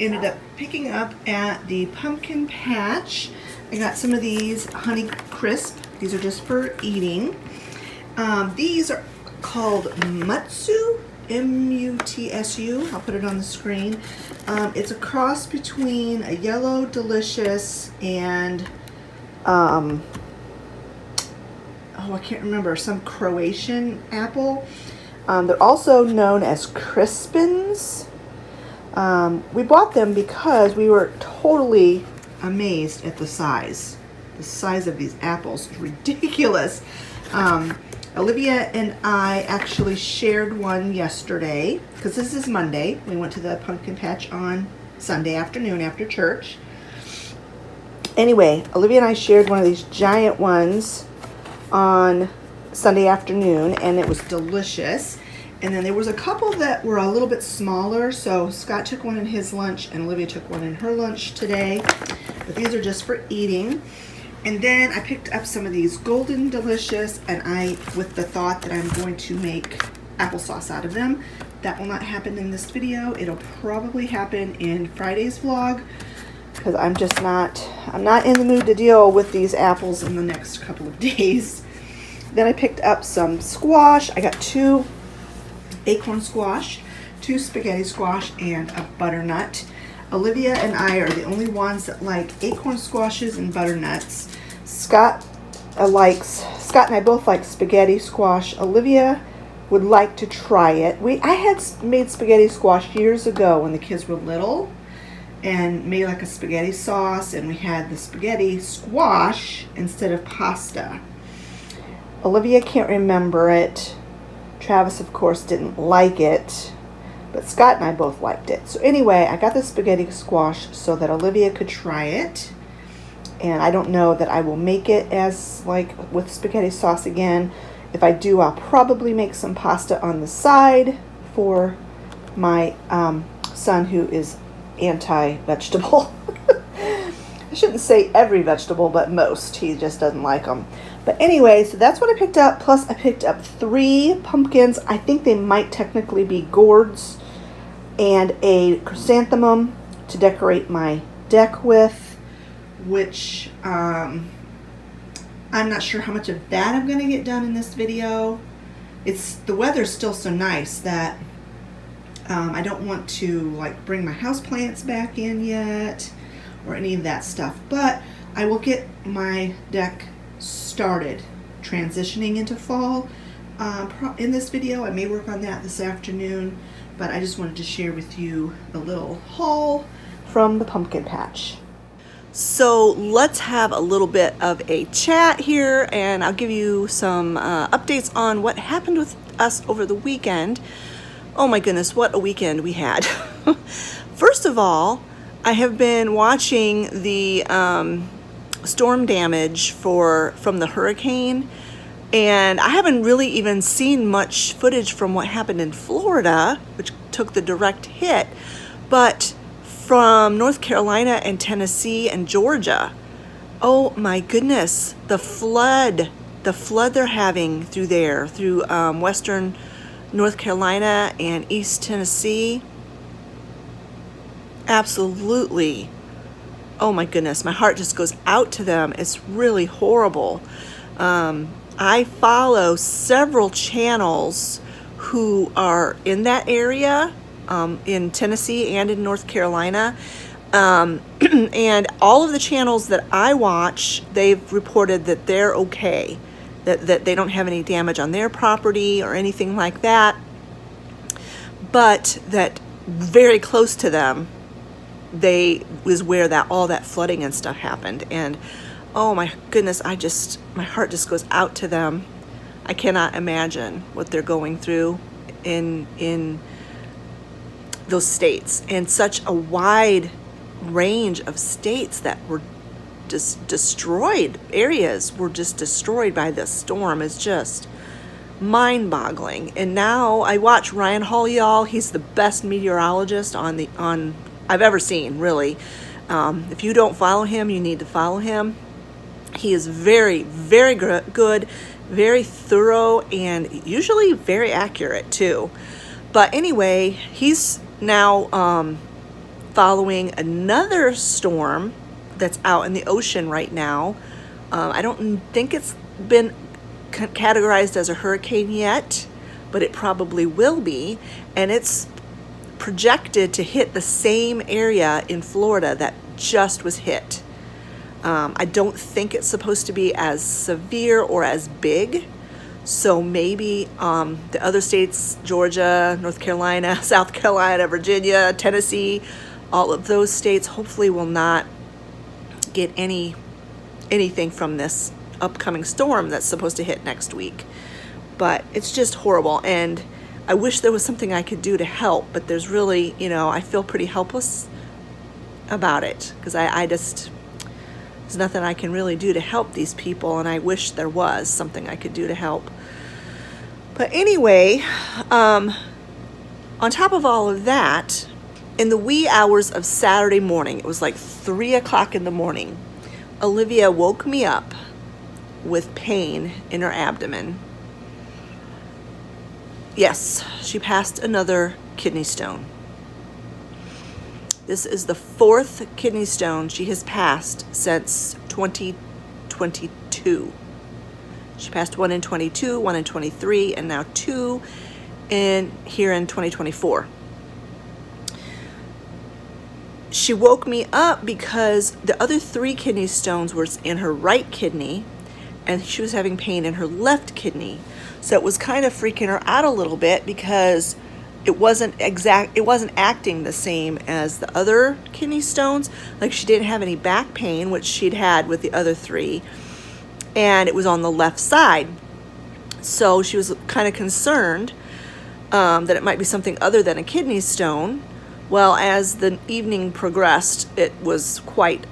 ended up picking up at the pumpkin patch. I got some of these Honey Crisp. These are just for eating. These are called Mutsu, M-U-T-S-U. I'll put it on the screen. It's a cross between a yellow delicious and oh, I can't remember, some Croatian apple. They're also known as Crispins. We bought them because we were totally amazed at the size. The size of these apples is ridiculous. Olivia and I actually shared one yesterday because this is Monday. We went to the pumpkin patch on Sunday afternoon after church. Anyway, Olivia and I shared one of these giant ones on Sunday afternoon, and it was delicious. And then there was a couple that were a little bit smaller, so Scott took one in his lunch and Olivia took one in her lunch today. But these are just for eating. And then I picked up some of these Golden Delicious, and with the thought that I'm going to make applesauce out of them. That will not happen in this video. It'll probably happen in Friday's vlog, because I'm not in the mood to deal with these apples in the next couple of days. Then I picked up some squash. I got 2 acorn squash, 2 spaghetti squash, and a butternut. Olivia and I are the only ones that like acorn squashes and butternuts. Scott and I both like spaghetti squash. Olivia would like to try it. I had made spaghetti squash years ago when the kids were little, and made like a spaghetti sauce, and we had the spaghetti squash instead of pasta. Olivia can't remember it. Travis, of course, didn't like it, but Scott and I both liked it. So anyway, I got the spaghetti squash so that Olivia could try it. And I don't know that I will make it as like with spaghetti sauce again. If I do, I'll probably make some pasta on the side for my son, who is anti-vegetable. I shouldn't say every vegetable, but most. He just doesn't like them. But anyway, so that's what I picked up. Plus, I picked up 3 pumpkins. I think they might technically be gourds, and a chrysanthemum to decorate my deck with, which I'm not sure how much of that I'm going to get done in this video. The weather's still so nice that I don't want to like bring my houseplants back in yet or any of that stuff. But I will get my deck started transitioning into fall in this video. I may work on that this afternoon, but I just wanted to share with you a little haul from the pumpkin patch. So let's have a little bit of a chat here, and I'll give you some updates on what happened with us over the weekend. Oh my goodness, what a weekend we had. First of all, I have been watching the storm damage from the hurricane, and I haven't really even seen much footage from what happened in Florida, which took the direct hit, but from North Carolina and Tennessee and Georgia. Oh my goodness, the flood they're having through there, through western North Carolina and East Tennessee. Absolutely. Oh my goodness, my heart just goes out to them. It's really horrible. I follow several channels who are in that area, in Tennessee and in North Carolina. And all of the channels that I watch, they've reported that they're okay, that they don't have any damage on their property or anything like that, but that very close to them, was where all that flooding and stuff happened. And oh my goodness, my heart just goes out to them. I cannot imagine what they're going through in those states, and such a wide range of states that were just destroyed. Areas were just destroyed by this storm. It's just mind-boggling. And now I watch Ryan Hall. He's the best meteorologist I've ever seen, really. If you don't follow him, you need to follow him. He is very, very good, very thorough, and usually very accurate too. But anyway, he's now following another storm that's out in the ocean right now. I don't think it's been categorized as a hurricane yet, but it probably will be, and it's projected to hit the same area in Florida that just was hit. I don't think it's supposed to be as severe or as big, so maybe the other states, Georgia, North Carolina, South Carolina, Virginia, Tennessee, all of those states hopefully will not get anything from this upcoming storm that's supposed to hit next week. But it's just horrible, and I wish there was something I could do to help, but there's really, I feel pretty helpless about it, because there's nothing I can really do to help these people, and I wish there was something I could do to help. But anyway, on top of all of that, in the wee hours of Saturday morning, it was like 3 o'clock in the morning, Olivia woke me up with pain in her abdomen. Yes, she passed another kidney stone. This is the 4th kidney stone she has passed since 2022. She passed one in 22, one in 23, and now 2 here in 2024. She woke me up because the other 3 kidney stones were in her right kidney, and she was having pain in her left kidney. So it was kind of freaking her out a little bit, because it wasn't acting the same as the other kidney stones. Like, she didn't have any back pain, which she'd had with the other 3, and it was on the left side. So she was kind of concerned that it might be something other than a kidney stone. Well, as the evening progressed, it was quite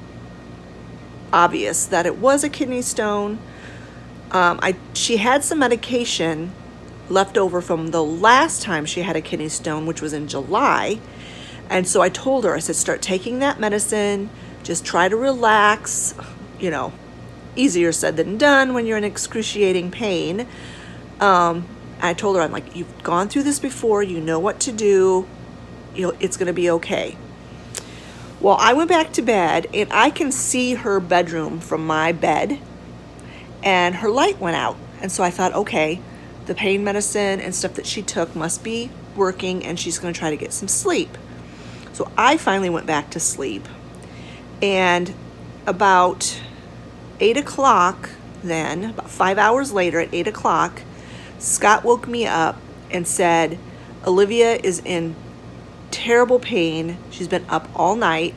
obvious that it was a kidney stone. She had some medication left over from the last time she had a kidney stone, which was in July. And so I told her, I said, start taking that medicine, just try to relax. Easier said than done when you're in excruciating pain. I told her, I'm like, you've gone through this before, you know what to do, it's going to be okay. Well, I went back to bed, and I can see her bedroom from my bed, and her light went out. And so I thought, okay, the pain medicine and stuff that she took must be working, and she's going to try to get some sleep. So I finally went back to sleep, and about 8 o'clock then, about 5 hours later at 8 o'clock, Scott woke me up and said, Olivia is in terrible pain. She's been up all night,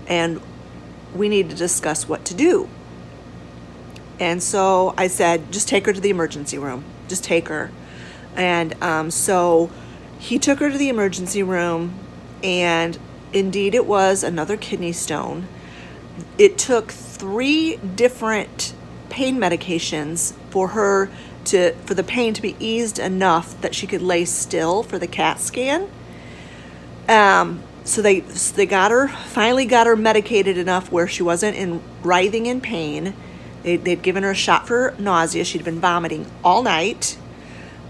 and we need to discuss what to do. And so I said, just take her to the emergency room. Just take her. And so he took her to the emergency room, and indeed it was another kidney stone. It took 3 different pain medications for the pain to be eased enough that she could lay still for the CAT scan. So they finally got her medicated enough where she wasn't writhing in pain. They'd given her a shot for nausea. She'd been vomiting all night.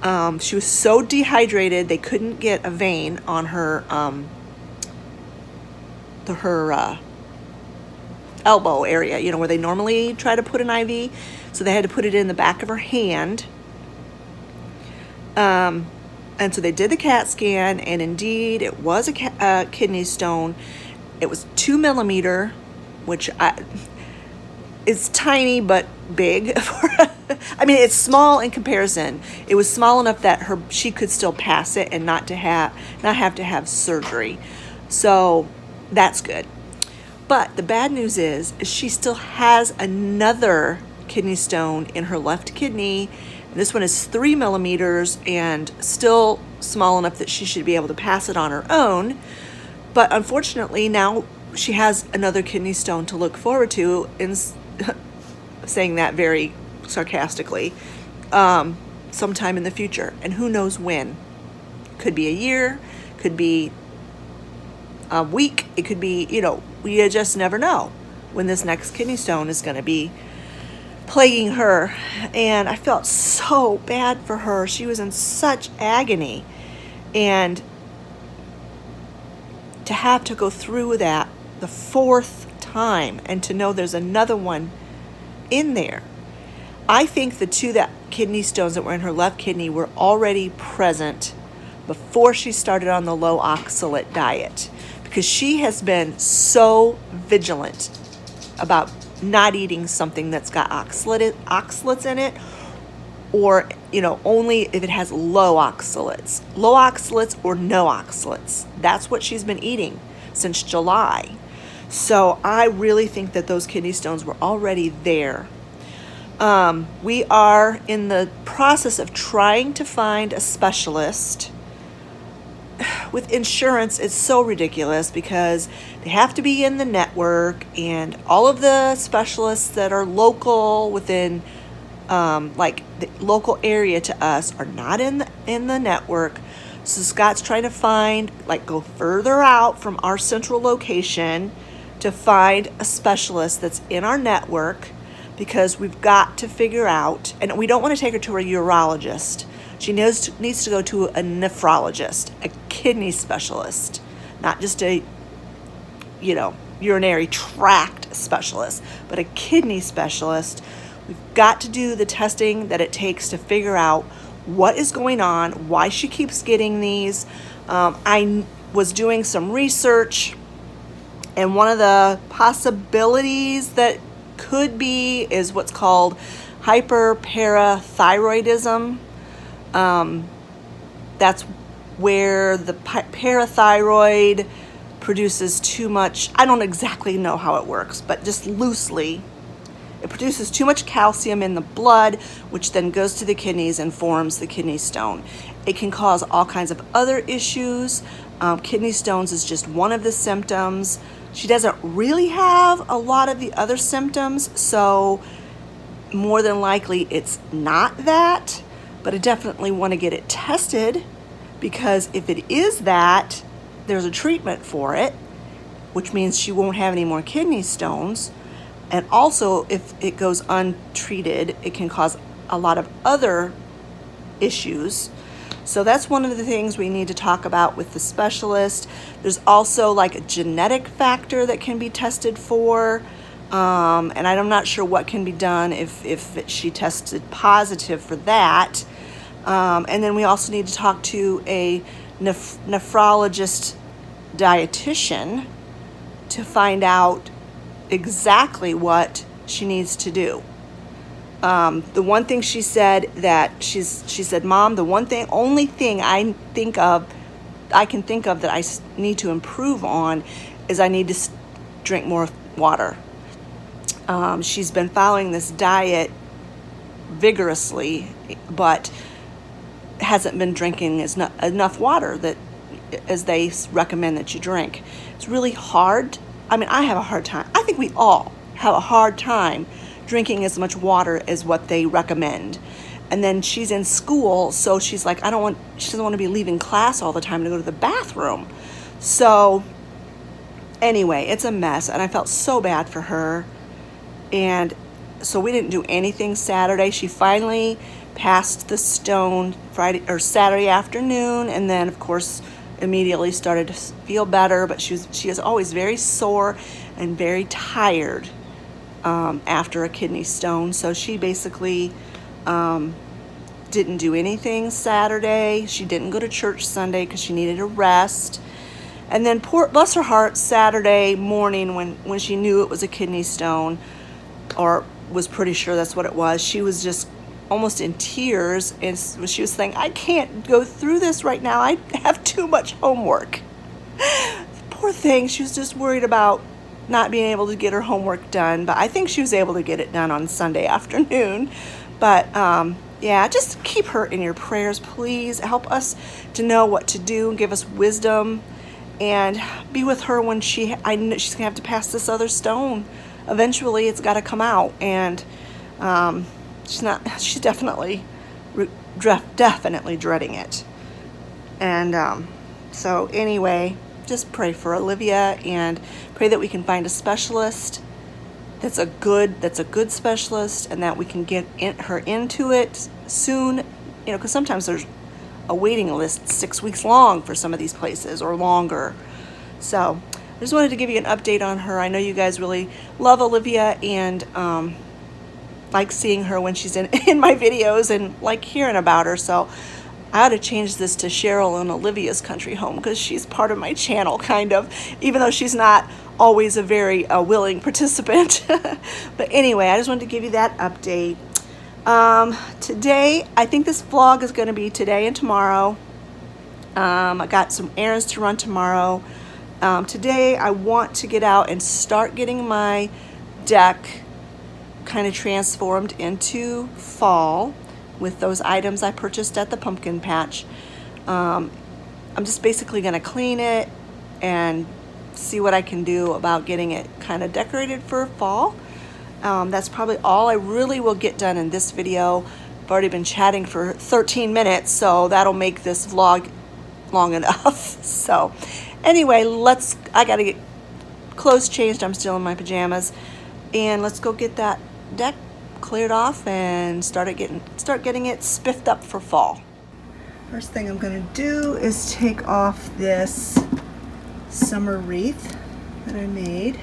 She was so dehydrated they couldn't get a vein on her elbow area, where they normally try to put an IV. So they had to put it in the back of her hand. And so they did the CAT scan, and indeed it was a kidney stone. It was 2 millimeter, which is tiny but big. I mean, it's small in comparison. It was small enough that she could still pass it and not have to have surgery. So that's good. But the bad news is she still has another kidney stone in her left kidney. This one is 3 millimeters and still small enough that she should be able to pass it on her own. But unfortunately, now she has another kidney stone to look forward to, in saying that very sarcastically, sometime in the future. And who knows when. Could be a year, could be a week, it could be, we just never know when this next kidney stone is going to be plaguing her. And I felt so bad for her. She was in such agony, and to have to go through that the fourth time and to know there's another one in there. I think the two kidney stones that were in her left kidney were already present before she started on the low oxalate diet, because she has been so vigilant about not eating something that's got oxalates in it, or only if it has low oxalates or no oxalates. That's what she's been eating since July. So I really think that those kidney stones were already there. We are in the process of trying to find a specialist. With insurance, it's so ridiculous because they have to be in the network, and all of the specialists that are local within like the local area to us are not in the network. So Scott's trying to find, go further out from our central location to find a specialist that's in our network, because we've got to figure out, and we don't want to take her to a urologist. She needs to go to a nephrologist, a kidney specialist, not just a, urinary tract specialist, but a kidney specialist. We've got to do the testing that it takes to figure out what is going on, why she keeps getting these. I was doing some research, and one of the possibilities that could be is what's called hyperparathyroidism. That's where the parathyroid produces too much. I don't exactly know how it works, but just loosely, it produces too much calcium in the blood, which then goes to the kidneys and forms the kidney stone. It can cause all kinds of other issues. Kidney stones is just one of the symptoms. She doesn't really have a lot of the other symptoms, so more than likely it's not that, but I definitely want to get it tested, because if it is that, there's a treatment for it, which means she won't have any more kidney stones. And also, if it goes untreated, it can cause a lot of other issues. So that's one of the things we need to talk about with the specialist. There's also a genetic factor that can be tested for. And I'm not sure what can be done if she tested positive for that. And then we also need to talk to a nephrologist dietitian to find out exactly what she needs to do. The one thing she said that she said, Mom, the only thing I can think of that I need to improve on is I need to drink more water. She's been following this diet vigorously, but hasn't been drinking enough water as they recommend that you drink. It's really hard. I mean, I have a hard time. I think we all have a hard time drinking as much water as what they recommend. And then she's in school, so she's like, she doesn't want to be leaving class all the time to go to the bathroom. So anyway, it's a mess, and I felt so bad for her. And so we didn't do anything Saturday. She finally passed the stone Saturday afternoon, and then of course immediately started to feel better, but she is always very sore and very tired after a kidney stone. So she basically didn't do anything Saturday. She didn't go to church Sunday because she needed a rest. And then bless her heart, Saturday morning when she knew it was a kidney stone, or was pretty sure that's what it was, she was just almost in tears, and she was saying, I can't go through this right now. I have too much homework. Poor thing. She was just worried about not being able to get her homework done, but I think she was able to get it done on Sunday afternoon. But yeah, just keep her in your prayers, please. Help us to know what to do and give us wisdom, and be with her when I know she's gonna have to pass this other stone. Eventually it's got to come out, and she's definitely dreading it. And so anyway, just pray for Olivia, and pray that we can find a specialist that's a good specialist, and that we can get her into it soon, because sometimes there's a waiting list 6 weeks long for some of these places, or longer. So I just wanted to give you an update on her. I know you guys really love Olivia and like seeing her when she's in my videos and like hearing about her. So I ought to change this to Cheryl and Olivia's country home because she's part of my channel, kind of, even though she's not always a very willing participant. But anyway, I just wanted to give you that update. Today, I think this vlog is going to be today and tomorrow. I got some errands to run tomorrow. Today, I want to get out and start getting my deck kind of transformed into fall with those items I purchased at the pumpkin patch. I'm just basically going to clean it and see what I can do about getting it kind of decorated for fall. That's probably all I really will get done in this video. I've already been chatting for 13 minutes, so that'll make this vlog long enough. So anyway, I gotta get clothes changed. I'm still in my pajamas, and let's go get that deck cleared off and start getting it spiffed up for fall. First thing I'm going to do is take off this summer wreath that I made.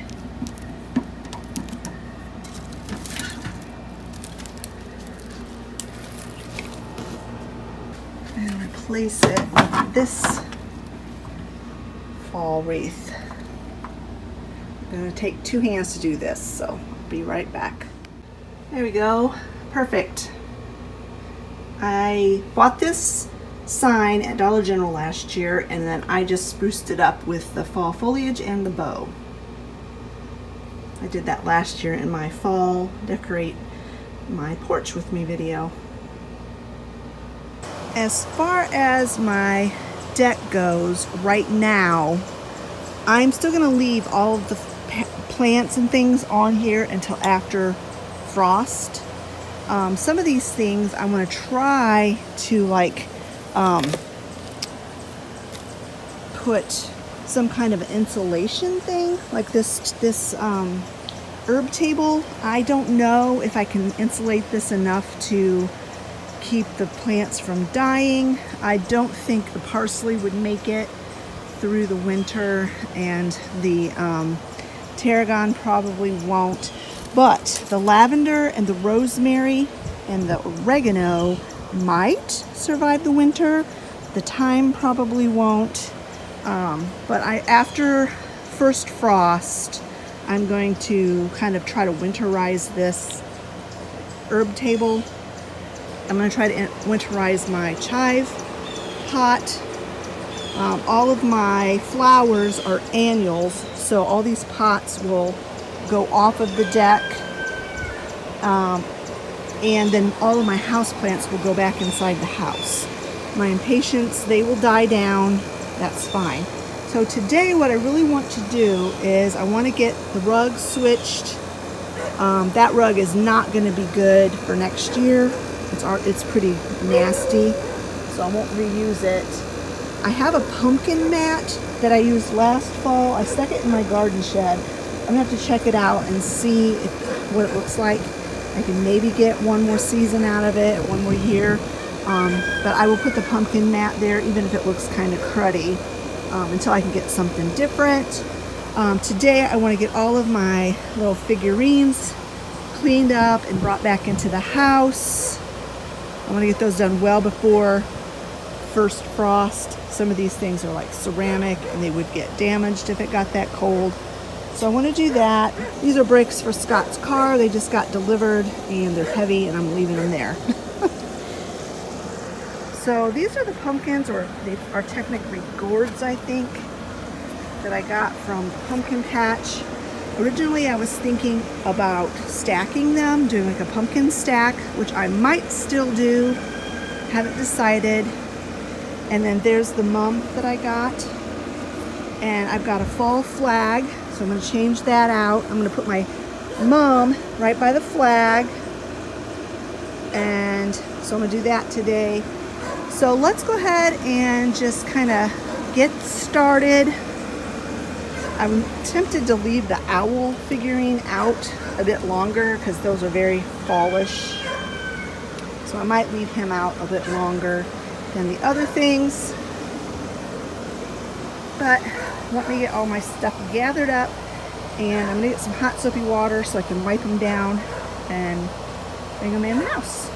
And replace it with this fall wreath. I'm going to take 2 hands to do this, so I'll be right back. There we go. Perfect. I bought this sign at Dollar General last year, and then I just spruced it up with the fall foliage and the bow. I did that last year in my fall decorate my porch with me video. As far as my deck goes right now, I'm still going to leave all of the plants and things on here until after frost. Some of these things I want to try to like put some kind of insulation thing, like this herb table. I don't know if I can insulate this enough to keep the plants from dying. I don't think the parsley would make it through the winter, and the tarragon probably won't. But the lavender and the rosemary and the oregano might survive the winter. The thyme probably won't. But after first frost, I'm going to kind of try to winterize this herb table. I'm going to try to winterize my chive pot. All of my flowers are annuals, so all these pots will go off of the deck, and then all of my house plants will go back inside the house. My impatiens, they will die down. That's fine. So today what I really want to do is I want to get the rug switched. That rug is not going to be good for next year. It's pretty nasty, so I won't reuse it. I have a pumpkin mat that I used last fall. I stuck it in my garden shed. I'm going to have to check it out and see what it looks like. I can maybe get one more season out of it, one more year. But I will put the pumpkin mat there, even if it looks kind of cruddy, until I can get something different. Today I want to get all of my little figurines cleaned up and brought back into the house. I want to get those done well before first frost. Some of these things are like ceramic and they would get damaged if it got that cold. So I want to do that. These are bricks for Scott's car. They just got delivered and they're heavy and I'm leaving them there. So these are the pumpkins, or they are technically gourds, I think, that I got from the pumpkin patch. Originally I was thinking about stacking them, doing like a pumpkin stack, which I might still do. Haven't decided. And then there's the mum that I got. And I've got a fall flag, so I'm going to change that out. I'm going to put my mum right by the flag. And so I'm going to do that today. So let's go ahead and just kind of get started. I'm tempted to leave the owl figurine out a bit longer because those are very fallish. So I might leave him out a bit longer than the other things. But want me to get all my stuff gathered up, and I'm gonna get some hot soapy water so I can wipe them down and bring them in the house.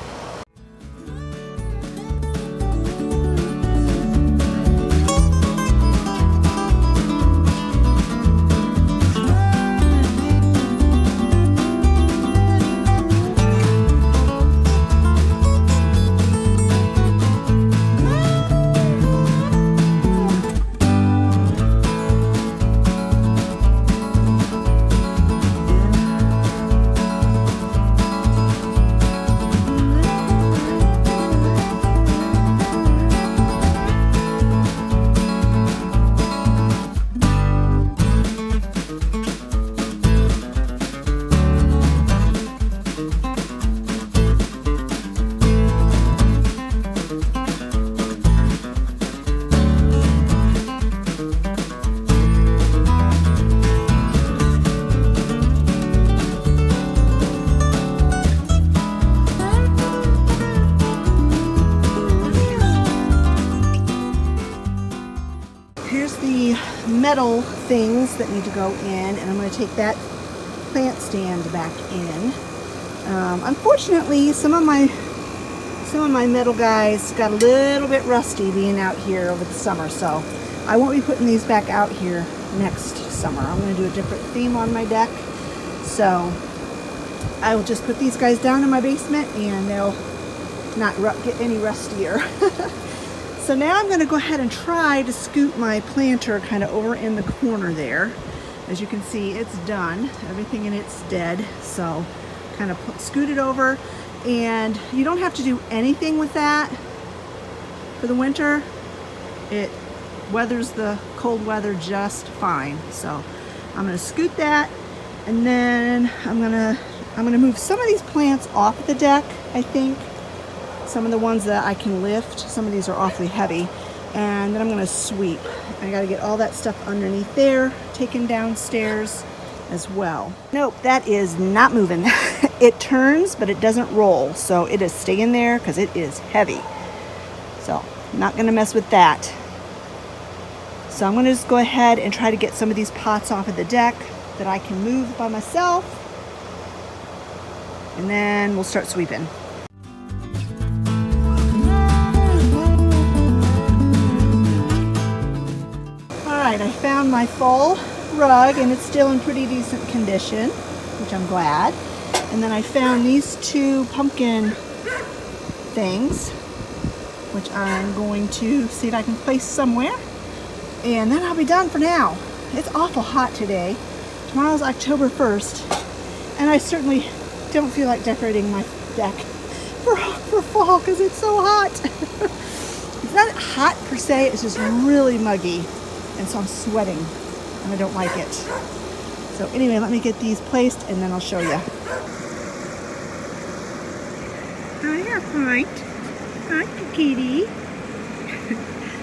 Here's the metal things that need to go in, and I'm going to take that plant stand back in. Unfortunately, some of my metal guys got a little bit rusty being out here over the summer, so I won't be putting these back out here next summer. I'm going to do a different theme on my deck, so I will just put these guys down in my basement and they'll not get any rustier. So now I'm going to go ahead and try to scoot my planter kind of over in the corner there. As you can see, it's done. Everything in it's dead. So kind of scoot it over, and you don't have to do anything with that for the winter. It weathers the cold weather just fine. So I'm going to scoot that, and then I'm going to move some of these plants off the deck, I think. Some of the ones that I can lift. Some of these are awfully heavy. And then I'm going to sweep. I got to get all that stuff underneath there taken downstairs as well. Nope, that is not moving. It turns, but it doesn't roll. So it is staying there because it is heavy. So I'm not going to mess with that. So I'm going to just go ahead and try to get some of these pots off of the deck that I can move by myself. And then we'll start sweeping. I found my fall rug, and it's still in pretty decent condition, which I'm glad. And then I found these two pumpkin things, which I'm going to see if I can place somewhere. And then I'll be done for now. It's awful hot today. Tomorrow's October 1st, and I certainly don't feel like decorating my deck for fall because it's so hot. It's not hot per se, it's just really muggy. And so I'm sweating, and I don't like it. So anyway, let me get these placed, and then I'll show you. Hi, Pint. Hi, kitty.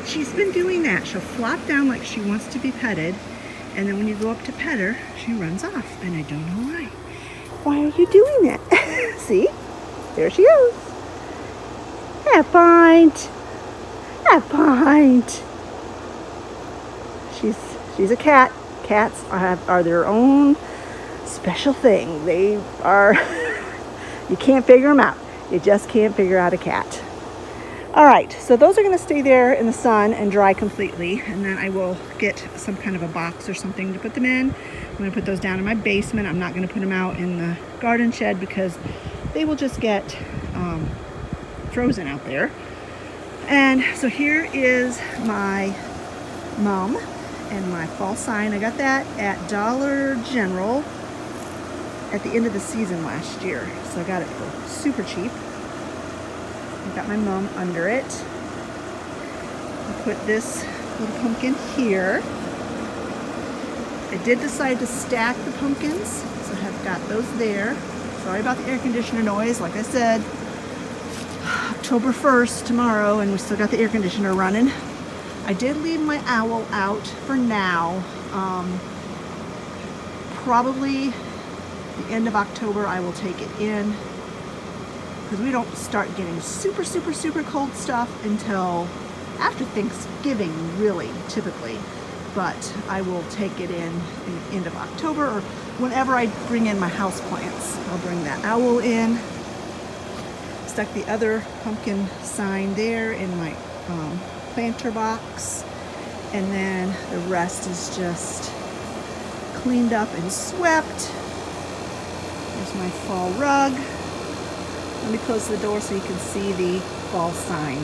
She's been doing that. She'll flop down like she wants to be petted, and then when you go up to pet her, she runs off, and I don't know why. Why are you doing that? See? There she goes. Hi, Pint. Hi, Pint. She's a cat. Cats are their own special thing. They are, you can't figure them out. You just can't figure out a cat. All right, so those are gonna stay there in the sun and dry completely, and then I will get some kind of a box or something to put them in. I'm gonna put those down in my basement. I'm not gonna put them out in the garden shed because they will just get frozen out there. And so here is my mum and my fall sign. I got that at Dollar General at the end of the season last year. So I got it for super cheap. I got my mum under it. I put this little pumpkin here. I did decide to stack the pumpkins, so I've got those there. Sorry about the air conditioner noise. Like I said, October 1st tomorrow, and we still got the air conditioner running. I did leave my owl out for now. Probably the end of October I will take it in, because we don't start getting super cold stuff until after Thanksgiving, really, typically. but I will take it in the end of October, or whenever I bring in my house plants. I'll bring that owl in. Stuck the other pumpkin sign there in my planter box, and then the rest is just cleaned up and swept. There's my fall rug. Let me close the door so you can see the fall sign.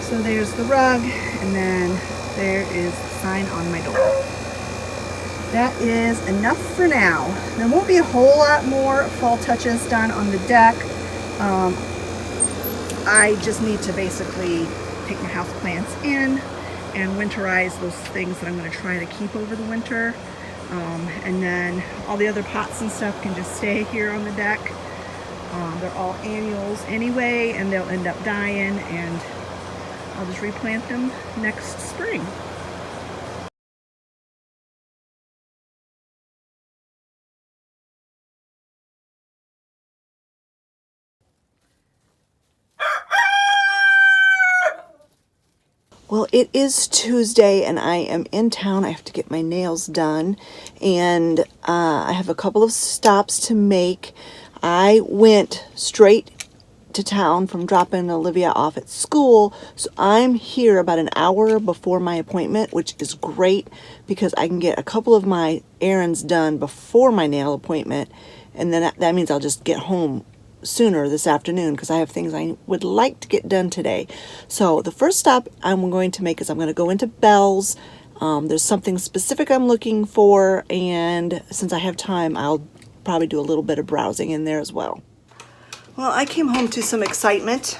So there's the rug, and then there is the sign on my door. That is enough for now. There won't be a whole lot more fall touches done on the deck. I just need to basically take my house plants in and winterize those things that I'm going to try to keep over the winter. And then all the other pots and stuff can just stay here on the deck. They're all annuals anyway, and they'll end up dying, and I'll just replant them next spring. Well, it is Tuesday and I am in town. I have to get my nails done, and I have a couple of stops to make. I went straight to town from dropping Olivia off at school, so I'm here about an hour before my appointment, which is great because I can get a couple of my errands done before my nail appointment, and then that means I'll just get home sooner this afternoon because I have things I would like to get done today. So the first stop I'm going to make is I'm going to go into Bell's. There's something specific I'm looking for, and since I have time, I'll probably do a little bit of browsing in there as well. Well, I came home to some excitement.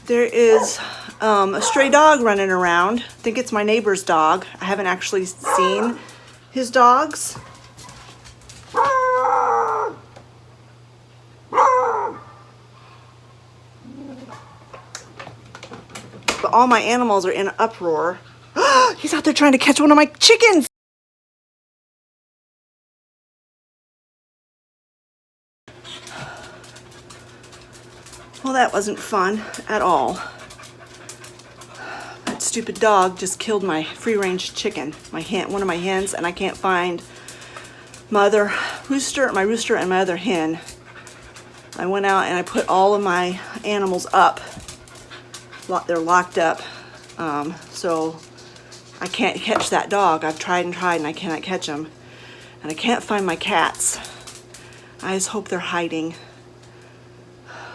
There is a stray dog running around. I think it's my neighbor's dog. I haven't actually seen his dogs. But all my animals are in an uproar. He's out there trying to catch one of my chickens. Well, that wasn't fun at all. That stupid dog just killed my free-range chicken, one of my hens, and I can't find my rooster and my other hen. I went out and I put all of my animals up. They're locked up, so I can't catch that dog. I've tried and tried and I cannot catch him. And I can't find my cats. I just hope they're hiding.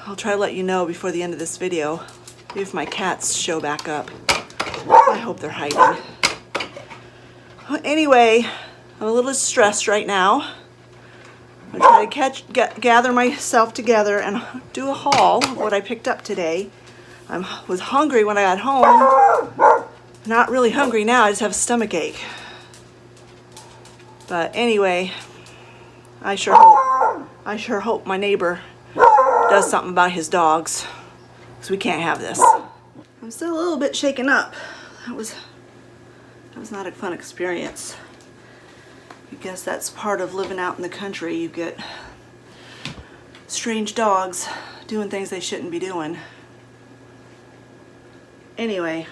I'll try to let you know before the end of this video if my cats show back up. I hope they're hiding. Well, anyway, I'm a little stressed right now. I'm trying to gather myself together and do a haul of what I picked up today. I was hungry when I got home. Not really hungry now, I just have a stomach ache. But anyway, I sure hope my neighbor does something about his dogs, because we can't have this. I'm still a little bit shaken up. That was not a fun experience. I guess that's part of living out in the country. You get strange dogs doing things they shouldn't be doing. Anyway,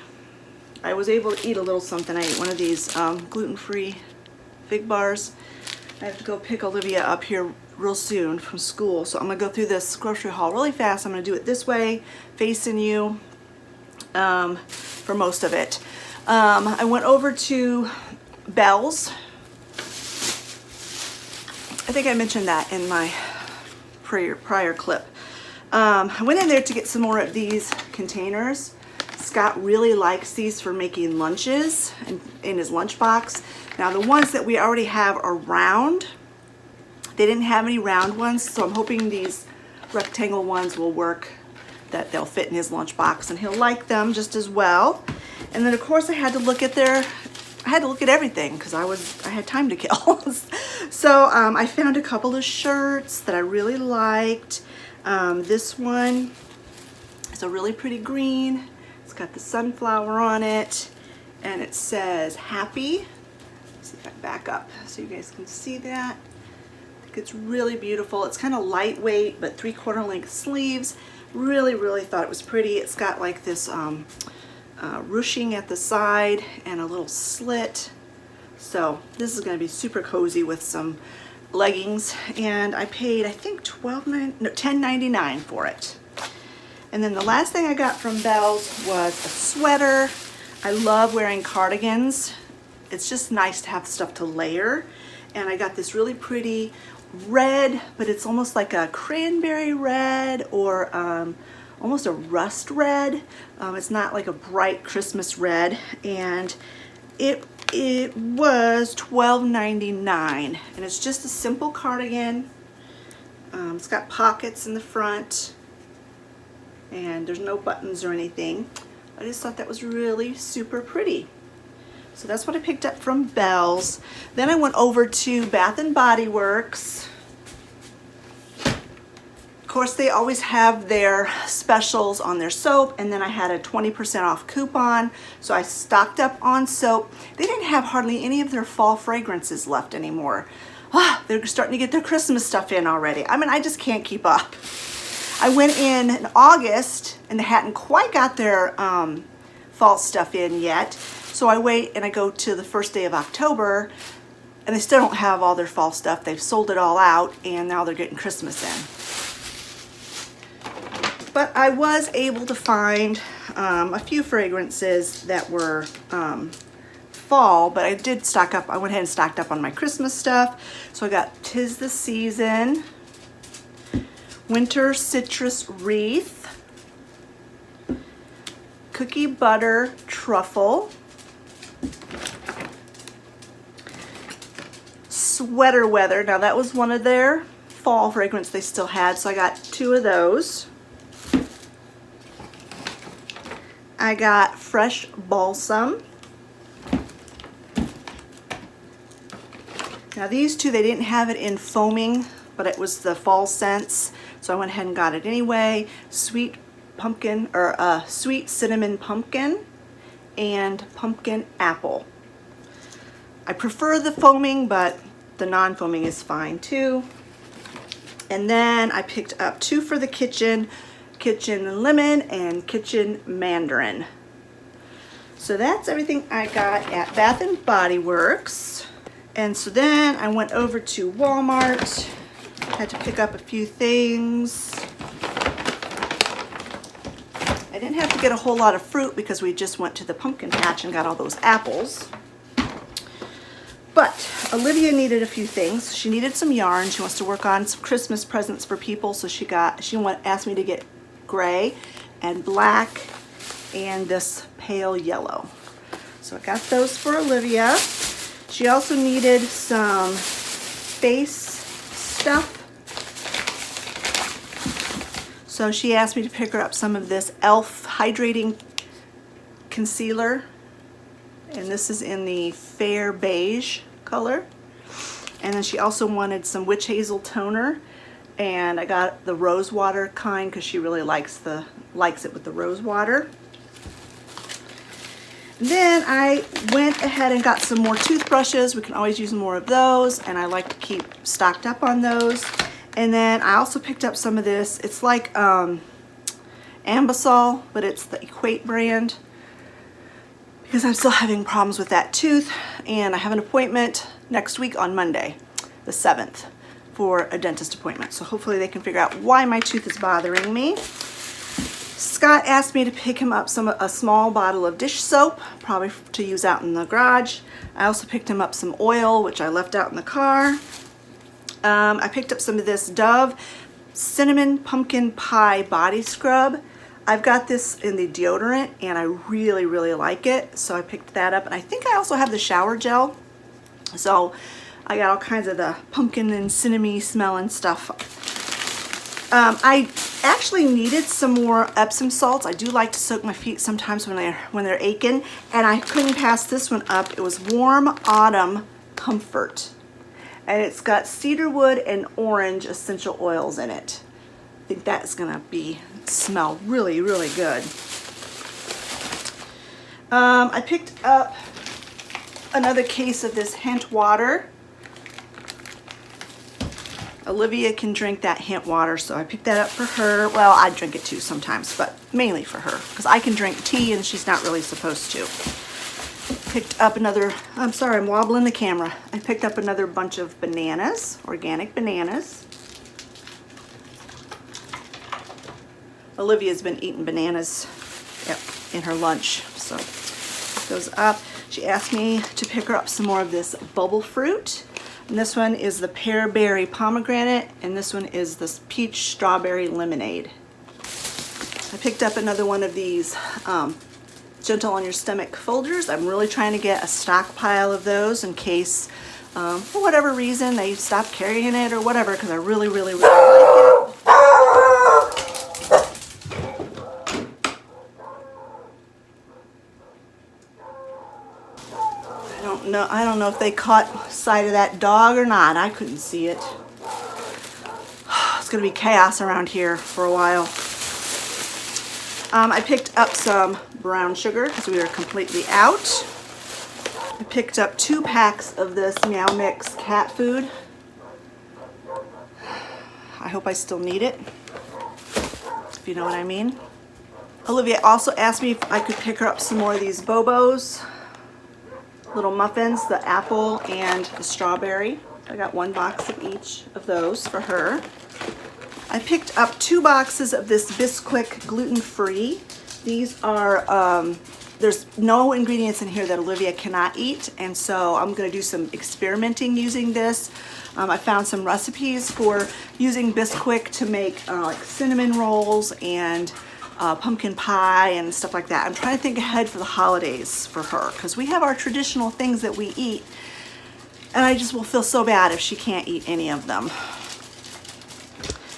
I was able to eat a little something. I ate one of these gluten-free fig bars. I have to go pick Olivia up here real soon from school, so I'm gonna go through this grocery haul really fast. I'm gonna do it this way, facing you, for most of it. I went over to Bell's. I think I mentioned that in my prior clip. I went in there to get some more of these containers. Scott really likes these for making lunches in his lunchbox. Now the ones that we already have are round. They didn't have any round ones, so I'm hoping these rectangle ones will work, that they'll fit in his lunchbox and he'll like them just as well. And then of course I had to look at everything because I had time to kill. So I found a couple of shirts that I really liked. This one is a really pretty green. It's got the sunflower on it, and it says happy. Let's see if I back up so you guys can see that. I think it's really beautiful. It's kind of lightweight, but 3/4 length sleeves. Really thought it was pretty. It's got like this ruching at the side and a little slit. So this is going to be super cozy with some leggings, and I paid I think $10.99 for it. And then the last thing I got from Belle's was a sweater. I love wearing cardigans. It's just nice to have stuff to layer. And I got this really pretty red, but it's almost like a cranberry red or almost a rust red. It's not like a bright Christmas red, and it was $12.99, and it's just a simple cardigan. It's got pockets in the front, and there's no buttons or anything. I just thought that was really super pretty. So that's what I picked up from Belle's. Then I went over to Bath and Body Works. Of course, they always have their specials on their soap, and then I had a 20% off coupon, so I stocked up on soap. They didn't have hardly any of their fall fragrances left anymore. They're starting to get their Christmas stuff in already. I mean, I just can't keep up. I went in August, and they hadn't quite got their fall stuff in yet, so I wait and I go to the first day of October, and they still don't have all their fall stuff. They've sold it all out, and now they're getting Christmas in. But I was able to find a few fragrances that were fall, but I did stock up. I went ahead and stocked up on my Christmas stuff. So I got 'Tis the Season, Winter Citrus Wreath, Cookie Butter Truffle, Sweater Weather. Now that was one of their fall fragrance they still had, so I got 2 of those. I got Fresh Balsam. Now these 2, they didn't have it in foaming, but it was the fall scents, so I went ahead and got it anyway. Sweet pumpkin, or sweet cinnamon pumpkin, and pumpkin apple. I prefer the foaming, but the non-foaming is fine too. And then I picked up 2 for the kitchen lemon and kitchen mandarin. So that's everything I got at Bath and Body Works. And so then I went over to Walmart, had to pick up a few things. I didn't have to get a whole lot of fruit because we just went to the pumpkin patch and got all those apples. But Olivia needed a few things. She needed some yarn. She wants to work on some Christmas presents for people, so she asked me to get gray and black and this pale yellow. So I got those for Olivia. She also needed some face stuff. So she asked me to pick her up some of this e.l.f. hydrating concealer. And this is in the fair beige color. And then she also wanted some witch hazel toner. And I got the rose water kind because she really likes it with the rose water. Then I went ahead and got some more toothbrushes. We can always use more of those, and I like to keep stocked up on those. And then I also picked up some of this. It's like Ambisol, but it's the Equate brand, because I'm still having problems with that tooth, and I have an appointment next week on Monday, the 7th, for a dentist appointment. So hopefully they can figure out why my tooth is bothering me. Scott asked me to pick him up a small bottle of dish soap, probably to use out in the garage. I also picked him up some oil, which I left out in the car. I picked up some of this Dove Cinnamon Pumpkin Pie Body Scrub. I've got this in the deodorant, and I really, really like it, so I picked that up. And I think I also have the shower gel. So I got all kinds of the pumpkin and cinnamon smelling stuff. I actually needed some more Epsom salts. I do like to soak my feet sometimes when they're aching, and I couldn't pass this one up. It was Warm Autumn Comfort, and it's got cedarwood and orange essential oils in it. I think that is gonna smell really, really good. I picked up another case of this Hint water. Olivia can drink that hint water, so I picked that up for her. Well, I drink it too sometimes, but mainly for her, because I can drink tea and she's not really supposed to. Picked up another, I'm sorry, I'm wobbling the camera. I picked up another bunch of bananas, organic bananas. Olivia's been eating bananas, yep, in her lunch, so it goes up. She asked me to pick her up some more of this bubble fruit. And this one is the pear berry pomegranate, and this one is this peach strawberry lemonade. I picked up another one of these gentle on your stomach folders. I'm really trying to get a stockpile of those in case, for whatever reason, they stop carrying it or whatever, because I really, really, really like it. I don't know if they caught sight of that dog or not. I couldn't see it. It's gonna be chaos around here for a while. I picked up some brown sugar because we were completely out. I picked up 2 packs of this Meow Mix cat food. I hope I still need it, if you know what I mean. Olivia also asked me if I could pick her up some more of these Bobos. Little muffins, the apple and the strawberry. I got 1 box of each of those for her. I picked up 2 boxes of this Bisquick gluten-free. These are, there's no ingredients in here that Olivia cannot eat, and so I'm gonna do some experimenting using this. I found some recipes for using Bisquick to make like cinnamon rolls and pumpkin pie and stuff like that. I'm trying to think ahead for the holidays for her, because we have our traditional things that we eat, and I just will feel so bad if she can't eat any of them.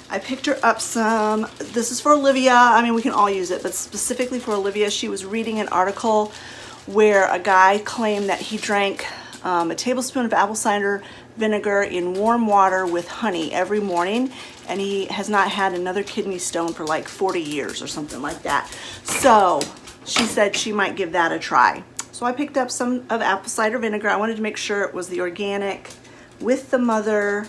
I picked her up some, this is for Olivia, I mean we can all use it, but specifically for Olivia. She was reading an article where a guy claimed that he drank a tablespoon of apple cider vinegar in warm water with honey every morning, and he has not had another kidney stone for like 40 years or something like that. So she said she might give that a try. So I picked up some of apple cider vinegar. I wanted to make sure it was the organic with the mother,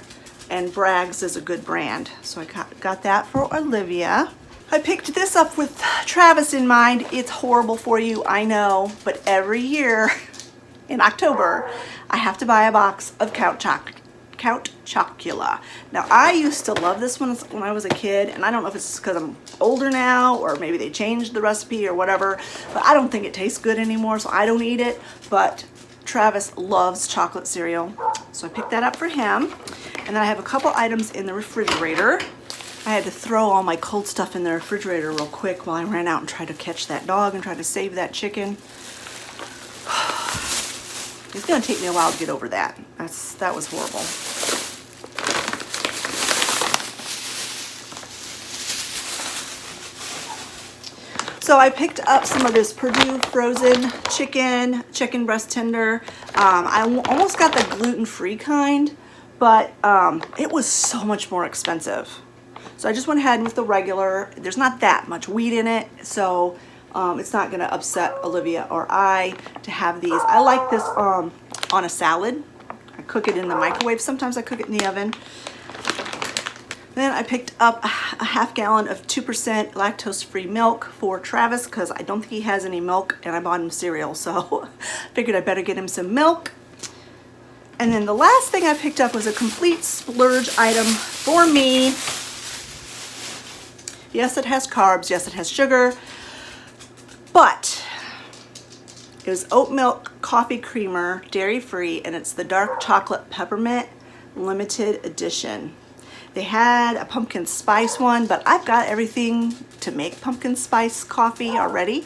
and Bragg's is a good brand. So I got that for Olivia. I picked this up with Travis in mind. It's horrible for you, I know, but every year in October, I have to buy a box of Count Chocula. Now, I used to love this one when I was a kid, and I don't know if it's because I'm older now, or maybe they changed the recipe or whatever, but I don't think it tastes good anymore, so I don't eat it, but Travis loves chocolate cereal, so I picked that up for him. And then I have a couple items in the refrigerator. I had to throw all my cold stuff in the refrigerator real quick while I ran out and tried to catch that dog and try to save that chicken. It's gonna take me a while to get over that. That was horrible. So I picked up some of this Perdue frozen chicken breast tender. I almost got the gluten-free kind, but it was so much more expensive. So I just went ahead with the regular. There's not that much wheat in it, so it's not gonna upset Olivia or I to have these. I like this on a salad. I cook it in the microwave. Sometimes I cook it in the oven. Then I picked up a half gallon of 2% lactose-free milk for Travis because I don't think he has any milk, and I bought him cereal, so figured I better get him some milk. And then the last thing I picked up was a complete splurge item for me. Yes, it has carbs. Yes, it has sugar. But it was oat milk coffee creamer, dairy-free, and it's the dark chocolate peppermint limited edition. They had a pumpkin spice one, but I've got everything to make pumpkin spice coffee already,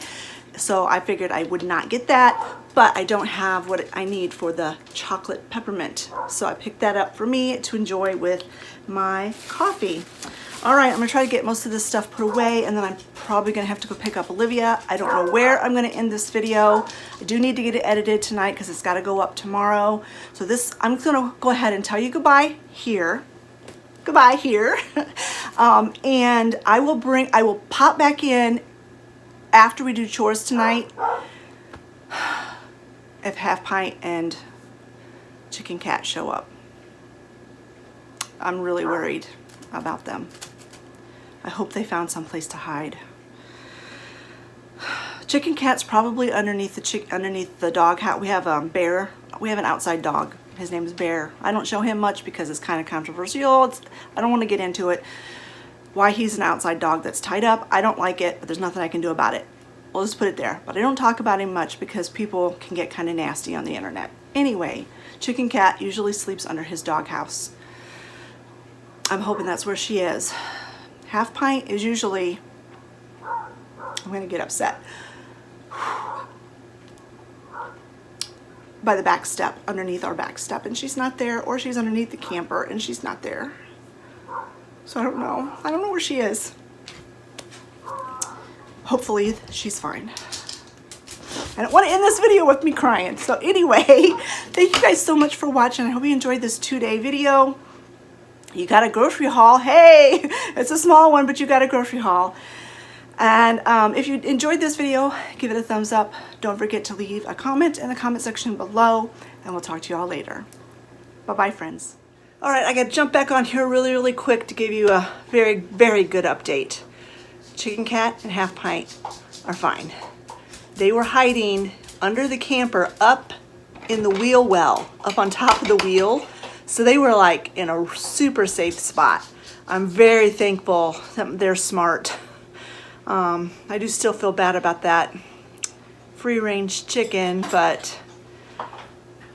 so I figured I would not get that, but I don't have what I need for the chocolate peppermint. So I picked that up for me to enjoy with my coffee. All right, I'm gonna try to get most of this stuff put away, and then I'm probably gonna have to go pick up Olivia. I don't know where I'm gonna end this video. I do need to get it edited tonight because it's gotta go up tomorrow. So I'm gonna go ahead and tell you goodbye here. Goodbye here. And I will pop back in after we do chores tonight if Half Pint and Chicken Cat show up. I'm really worried about them. I hope they found someplace to hide. Chicken cat's probably underneath the dog house. We have Bear. We have an outside dog. His name is Bear. I don't show him much because it's kind of controversial. I don't want to get into it. Why he's an outside dog that's tied up. I don't like it, but there's nothing I can do about it. We'll just put it there. But I don't talk about him much because people can get kind of nasty on the internet. Anyway, Chicken cat usually sleeps under his dog house. I'm hoping that's where she is. Half Pint is usually, I'm going to get upset, by the back step, underneath our back step, and she's not there, or she's underneath the camper and she's not there. So I don't know. I don't know where she is. Hopefully she's fine. I don't want to end this video with me crying. So anyway, thank you guys so much for watching. I hope you enjoyed this 2-day video. You got a grocery haul. Hey, it's a small one, but you got a grocery haul. And if you enjoyed this video, give it a thumbs up. Don't forget to leave a comment in the comment section below, and we'll talk to you all later. Bye-bye, friends. All right, I got to jump back on here really quick to give you a very, very good update. Chicken cat and Half Pint are fine. They were hiding under the camper up in the wheel well, up on top of the wheel. So they were like in a super safe spot. I'm very thankful that they're smart. I do still feel bad about that free range chicken, but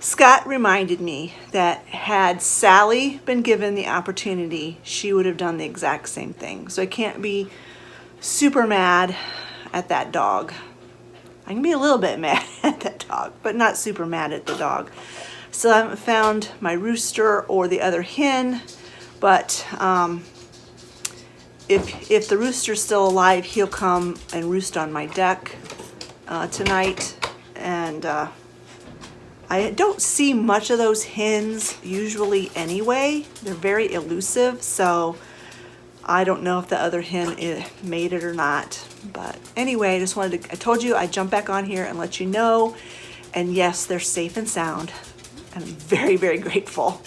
Scott reminded me that had Sally been given the opportunity, she would have done the exact same thing. So I can't be super mad at that dog. I can be a little bit mad at that dog, but not super mad at the dog. Still haven't found my rooster or the other hen, but if the rooster's still alive, he'll come and roost on my deck tonight. And I don't see much of those hens usually anyway. They're very elusive, so I don't know if the other hen made it or not. But anyway, I told you I'd jump back on here and let you know. And yes, they're safe and sound. And I'm very, very grateful.